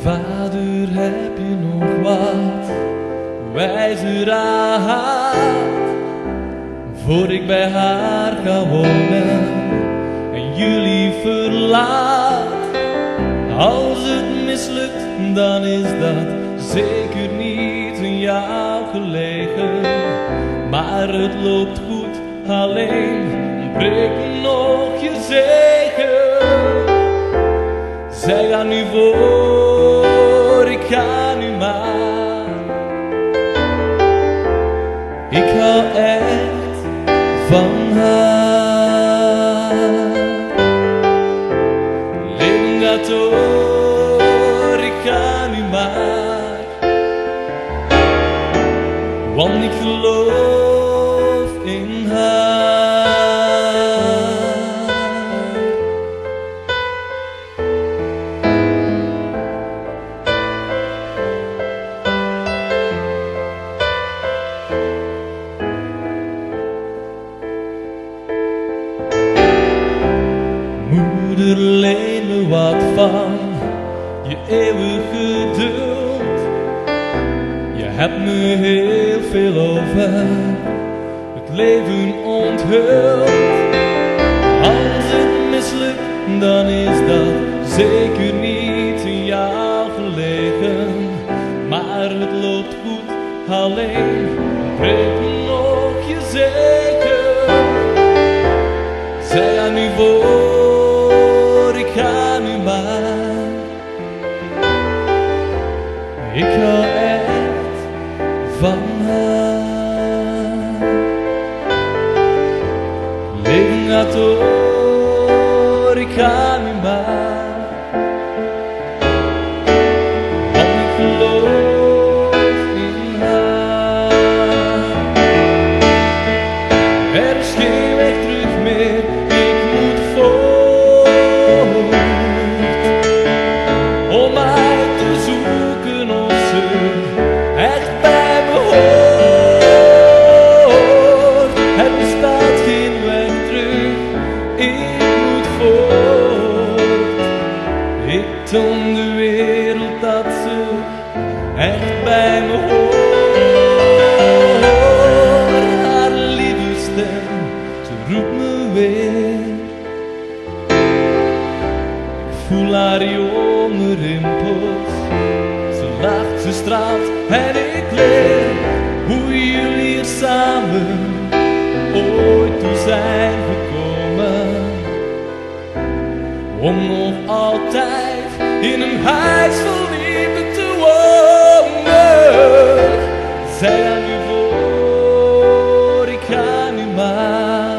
Vader, heb je nog wat wijze raad, voor ik bij haar ga wonen en jullie verlaat? Als het mislukt, dan is dat zeker niet aan jou gelegen, maar het loopt goed, alleen ontbreekt nog je zegen. Zij gaat nu voor, ik ga nu maar. Ik hou echt van haar. Leven gaat door, ik ga nu maar. Want ik geloof in haar. Moeder, leen me wat van je eeuwig geduld. Je hebt me heel veel over het leven onthuld. Als het mislukt, dan is dat zeker niet aan jou gelegen, maar het loopt goed, alleen ontbreekt nog je zegen. Zij gaat nu voor, ik ga nu maar. Ik hou echt van haar. Leven gaat door, ik ga nu maar. Want ik geloof in haar. Er is geen weg terug meer, ik moet voort. Om uit te zoeken of ze echt bij me hoort. Het bestaat geen weg terug, ik moet voort. Ik toon de wereld dat ze echt bij me hoort. Haar lieve stem, ze roept me weer. Ik voel haar jonge rimpels. Ze lacht, ze straalt en ik leer hoe jullie hier samen ooit toe zijn gekomen. Om nog altijd in een huis vol liefde te wonen. Zij gaat nu voor, ik ga nu maar.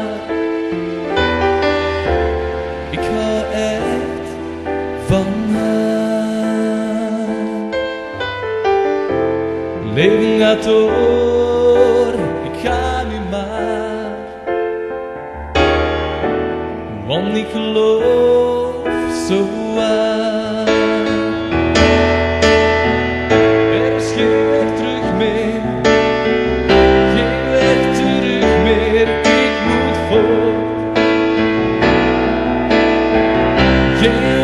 Ik hou echt van haar. Leven gaat door, ik ga nu maar. Want ik geloof zo aan. Er is geen weg terug meer, geen weg terug meer, ik moet voort. Geen